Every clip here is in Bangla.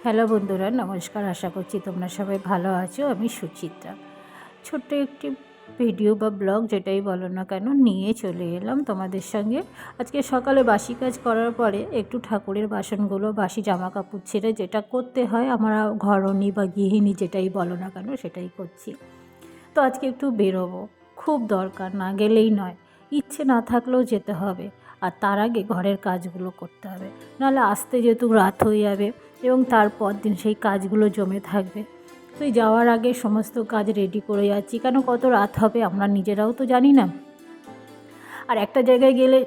হ্যালো বন্ধুরা, নমস্কার। আশা করছি তোমরা সবাই ভালো আছো। আমি সুচিত্রা। ছোট্ট একটি ভিডিও বা ব্লগ যেটাই বলো না কেন নিয়ে চলে এলাম তোমাদের সঙ্গে। আজকে সকালে বাসি কাজ করার পরে একটু ঠাকুরের বাসনগুলো, বাসি জামা কাপড় ছেড়ে যেটা করতে হয় আমরা ঘরণী বা গৃহিণী যেটাই বলো না কেন সেটাই করছি। তো আজকে একটু বেরোবো, খুব দরকার, না গেলেই নয়। ইচ্ছে না থাকলেও যেতে হবে, আর তার আগে ঘরের কাজগুলো করতে হবে, নাহলে আসতে যেহেতু রাত হয়ে যাবে এবং তারপর দিন সেই কাজগুলো জমে থাকবে। তো যাওয়ার আগে সমস্ত কাজ রেডি করে যাচ্ছি, কেন কত রাত হবে আমরা নিজেরাও তো জানি না। আর একটা জায়গায় গেলে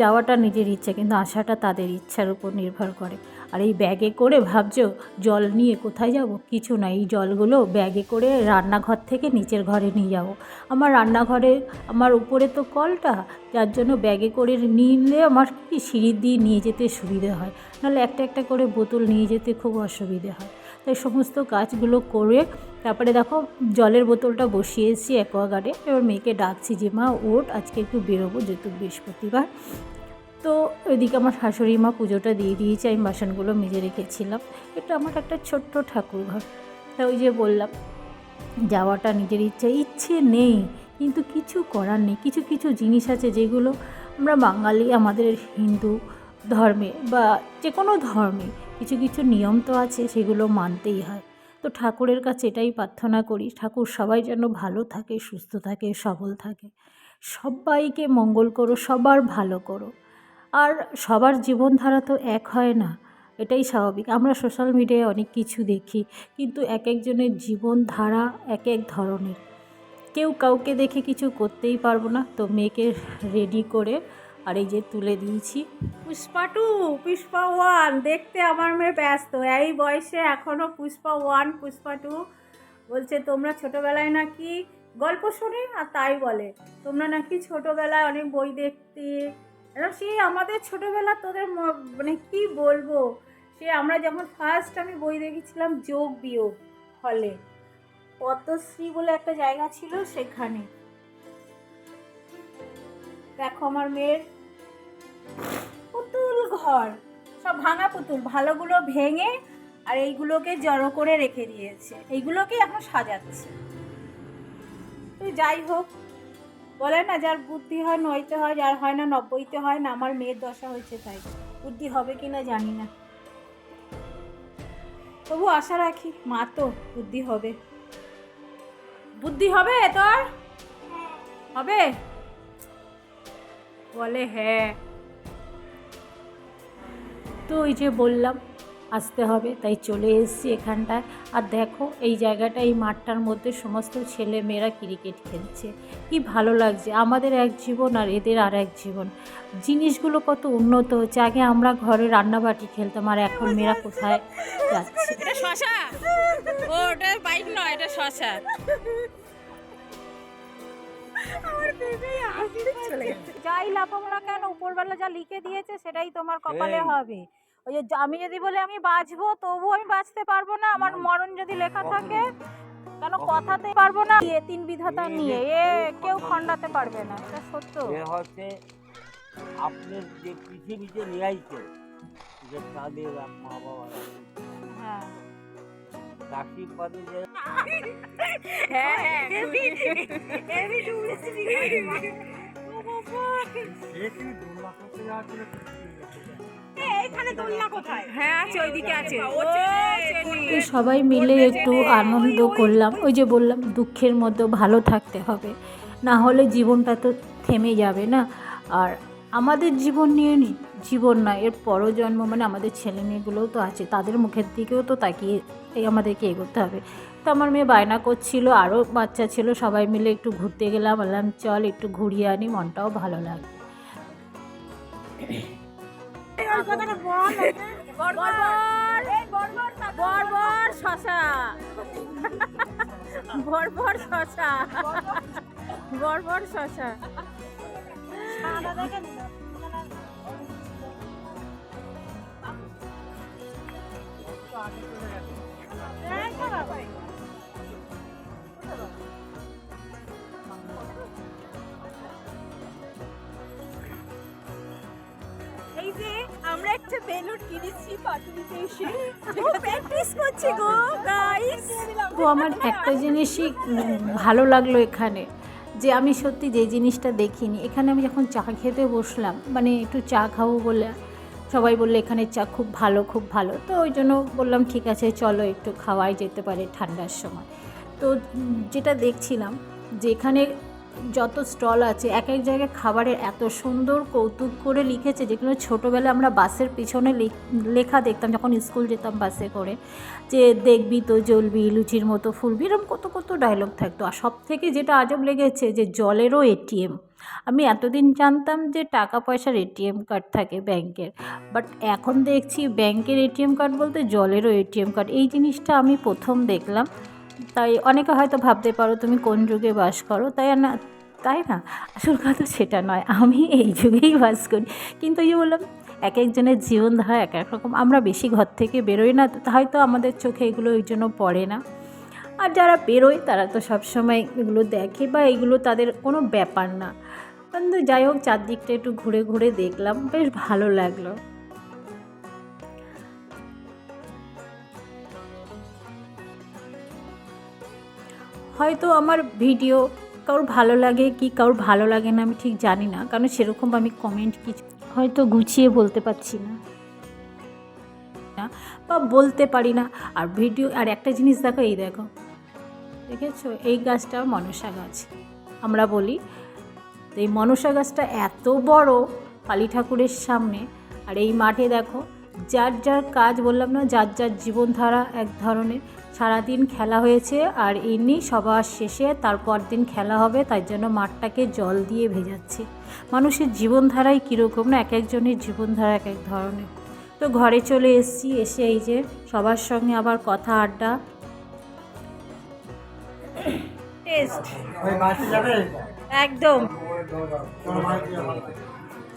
যাওয়াটা নিজের ইচ্ছা, কিন্তু আসাটা তাদের ইচ্ছার উপর নির্ভর করে। আর এই ব্যাগে করে ভাবছো জল নিয়ে কোথায় যাব? কিছু না, এই জলগুলো ব্যাগে করে রান্নাঘর থেকে নিচের ঘরে নিয়ে যাব। আমার রান্নাঘরে আমার উপরে তো কলটা, যার জন্য ব্যাগে করে নিলে আমার কি সিঁড়ি দিয়ে নিয়ে যেতে সুবিধে হয়, নাহলে একটা একটা করে বোতল নিয়ে যেতে খুব অসুবিধে হয়। তাই সমস্ত কাজগুলো করে তারপরে দেখো জলের বোতলটা বসিয়েছি অ্যাকোয়াগার্ডে। এবার মেয়েকে ডাকছি যে মা ওঠ, আজকে একটু বেরোবো যেহেতু বৃহস্পতিবার। তো ওইদিকে আমার শাশুড়ি মা পুজোটা দিয়ে দিয়েছে, আমি বাসনগুলো মেজে রেখেছিলাম। এটা আমার একটা ছোট্ট ঠাকুর ঘর। তা ওই যে বললাম যাওয়াটা নিজের ইচ্ছে নেই, কিন্তু কিছু করার নেই। কিছু কিছু জিনিস আছে যেগুলো আমরা বাঙালি, আমাদের হিন্দু ধর্মে বা যে কোনো ধর্মে কিছু কিছু নিয়ম তো আছে, সেগুলো মানতেই হয়। তো ঠাকুরের কাছে এটাই প্রার্থনা করি, ঠাকুর সবাই যেন ভালো থাকে, সুস্থ থাকে, সবল থাকে। সবাইকে মঙ্গল করো, সবার ভালো করো। আর সবার জীবনধারা তো এক হয় না, এটাই স্বাভাবিক। আমরা সোশ্যাল মিডিয়ায় অনেক কিছু দেখি, কিন্তু এক একজনের জীবনধারা এক এক ধরনের। কেউ কাউকে দেখে কিছু করতেই পারবো না। তো মেয়েকে রেডি করে আর এই যে তুলে দিয়েছি। পুষ্পা 2, পুষ্পা 1 দেখতে আমার মেয়ে ব্যস্ত। এই বয়সে এখনও পুষ্পা 1, পুষ্পা 2 বলছে। তোমরা ছোটোবেলায় নাকি গল্প শোনে আর তাই বলে তোমরা নাকি ছোটোবেলায় অনেক বই দেখতে। সেই আমাদের ছোটোবেলা তোদের মানে কি বলবো, সে আমরা যখন ফার্স্ট আমি বই দেখেছিলাম যোগ বিয়োগ হলে, পদ্মশ্রী বলে একটা জায়গা ছিল সেখানে। দেখো আমার মেয়ের পুতুল ঘর, সব ভাঙা পুতুল, ভালোগুলো ভেঙে আর এইগুলোকে জড়ো করে রেখে দিয়েছে, এইগুলোকে এখন সাজাচ্ছে। তো যাই হোক, বলে না যার বুদ্ধি হয় নয়তে হয়, যার হয় না 90তে হয় না। আমার মেয়ের দশা হয়েছে তাই, বুদ্ধি হবে কিনা জানি না, তবু আশা রাখি মা তো বুদ্ধি হবে। বুদ্ধি হবে তোর? হবে? বলে হ্যাঁ। তো ওই যে বললাম আসতে হবে, তাই চলে এসেছি এখানটায়। আর দেখো এই জায়গাটা, এই মাঠটার মধ্যে সমস্ত ছেলে মেয়েরা ক্রিকেট খেলছে, কি ভালো লাগছে। আমাদের এক জীবন আর এদের আর এক জীবন। জিনিসগুলো কত উন্নত হচ্ছে। আগে আমরা ঘরে রান্নাবাটি খেলতাম, আর এখন মেয়েরা কোথায় যাচ্ছে। এটা শশা, ওটা বাইক নয়, এটা শশা। যাই লাফাবো না কেন, উপরবেলা যা লিখে দিয়েছে সেটাই তোমার কপালে হবে। ওই যে আমি যদি বলি আমি বাঁচবো, তবু আমি বাঁচতে পারবো না। আমার মরণ যদি লেখা থাকে, কেন কথাতে পারবো না। তিন বিধাতা নিয়ে কেউ খণ্ডাতে পারবে না, এটা সত্য। হচ্ছে আপনার যে পৃথিবীতে নিয়ে আইছে, যে তাদের মা বাবা হ্যাঁ আশীর্বাদে যে সবাই মিলে একটু আনন্দ করলাম। ওই যে বললাম দুঃখের মধ্যেও ভালো থাকতে হবে, না হলে জীবনটা তো থেমে যাবে না। আর আমাদের জীবন নিয়ে জীবন না, এর পরজন্ম মানে আমাদের ছেলে মেয়েগুলোও তো আছে, তাদের মুখের দিকেও তো তাকিয়ে আমাদেরকে এগোতে হবে। তো আমার মেয়ে বায়না করছিল, আরও বাচ্চা ছিল, সবাই মিলে একটু ঘুরতে গেলাম। বললাম চল একটু ঘুরিয়ে আনি, মনটাও ভালো লাগে। বর্বর শশা, বর্বর শশা, বর্বর শশা। এই যে আমরা বেলুন কিনেছি পাটুলিতে এসে প্র্যাকটিস করছি গো গাইস। তো আমার একটা জিনিসই ভালো লাগলো এখানে, যে আমি সত্যি যে জিনিসটা দেখিনি, এখানে আমি যখন চা খেতে বসলাম, মানে একটু চা খাবো বলে সবাই বললো এখানে চা খুব ভালো খুব ভালো, তো ওই জন্য বললাম ঠিক আছে চলো একটু খাওয়াই যেতে পারে ঠান্ডার সময়। তো যেটা দেখছিলাম যে এখানে যত স্টল আছে এক এক জায়গায় খাবারের এত সুন্দর কৌতুক করে লিখেছে, যেগুলো ছোটোবেলায় আমরা বাসের পিছনে লেখা দেখতাম যখন স্কুল যেতাম বাসে করে, যে দেখবি তো জ্বলবি, লুচির মতো ফুলবি, এরকম কত কত ডায়লগ থাকতো। আর সব থেকে যেটা আজব লেগেছে যে জলেরও এটিএম। আমি এতদিন জানতাম যে টাকা পয়সার এটিএম কার্ড থাকে ব্যাংকের, বাট এখন দেখছি ব্যাংকের এটিএম কার্ড বলতে জলেরও এটিএম কার্ড। এই জিনিসটা আমি প্রথম দেখলাম। তাই অনেকে হয়তো ভাবতে পারো তুমি কোন যুগে বাস করো, তাই না, আসল কথা সেটা নয়, আমি এই যুগেই বাস করি। কিন্তু এই যে বললাম এক একজনের জীবনধারা এক এক রকম, আমরা বেশি ঘর থেকে বেরোই না, তো হয়তো আমাদের চোখে এগুলো ওই জন্য পড়ে না। আর যারা বেরোয় তারা তো সবসময় এগুলো দেখে বা এগুলো তাদের কোনো ব্যাপার না। কিন্তু যাই হোক চারদিকটা একটু ঘুরে ঘুরে দেখলাম, বেশ ভালো লাগলো। হয়তো আমার ভিডিও কারোর ভালো লাগে কি কারোর ভালো লাগে না আমি ঠিক জানি না, কারণ সেরকম আমি কমেন্ট কিছু হয়তো গুছিয়ে বলতে পারছি না বা বলতে পারি না। আর ভিডিও আর একটা জিনিস দেখো, এই দেখো দেখেছো, এই গাছটা মনসা গাছ আমরা বলি। তো এই মনসা গাছটা এত বড় কালী ঠাকুরের সামনে, আর এই মাঠে দেখো যার যার কাজ, বললাম না যার যার জীবনধারা এক ধরনের। সারাদিন খেলা হয়েছে আর এমনি সবার শেষে তারপর দিন খেলা হবে, তাই জন্য মাঠটাকে জল দিয়ে ভেজাচ্ছে। মানুষের জীবনধারাই কীরকম না, এক একজনের জীবনধারা এক এক ধরনের। তো ঘরে চলে এসেছি, এসে এই যে সবার সঙ্গে আবার কথা আড্ডা। টেস্ট একদম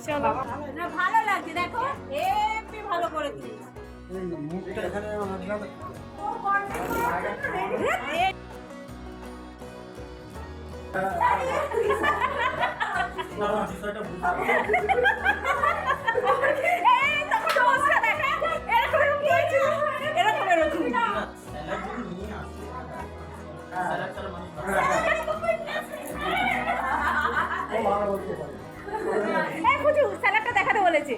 চলো না, ভালো লাগছে দেখো, হেভি ভালো করে দিয়েছি। স্যালাডটা দেখাতে বলেছে,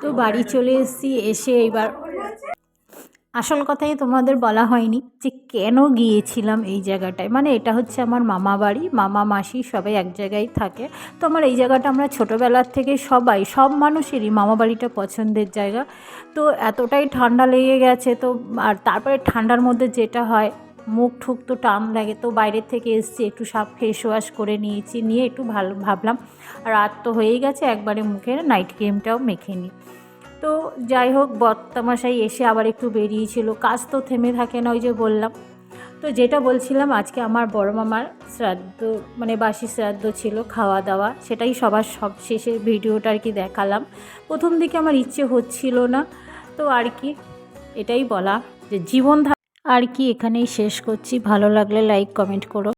তো বাড়ি চলে এসেছি, এসে এবার আসল কথাই তোমাদের বলা হয়নি যে কেন গিয়েছিলাম এই জায়গাটায়। মানে এটা হচ্ছে আমার মামা বাড়ি, মামা মাসি সবাই এক জায়গায় থাকে। তো আমার এই জায়গাটা আমরা ছোটোবেলার থেকে সব মানুষেরই মামা বাড়িটা পছন্দের জায়গা। তো এতটাই ঠান্ডা লেগে গেছে, তো আর তারপরে ঠান্ডার মধ্যে যেটা হয় মুখ ঠুক তো টান লাগে, তো বাইরের থেকে এসেছি একটু ফেস ওয়াশ করে নিয়েছি, নিয়ে একটু ভালো ভাবলাম রাত তো হয়েই গেছে একবারে মুখে নাইট ক্রিমটাও মেখে নিই। তো যাই হোক বর্তামশাই এসে আবার একটু বেরিয়েছিল, কাজ তো থেমে থাকে না, ওই যে বললাম। তো যেটা বলছিলাম আজকে আমার বড় মামার শ্রাদ্ধ, মানে বাসি শ্রাদ্ধ ছিল, খাওয়া দাওয়া, সেটাই সবার সব শেষে ভিডিওটা আর কি দেখালাম। প্রথম দিকে আমার ইচ্ছে হচ্ছিল না, তো আর কি এটাই বলা যে জীবন আর কি এখানেই শেষ করছি। ভালো লাগলে লাইক কমেন্ট করো।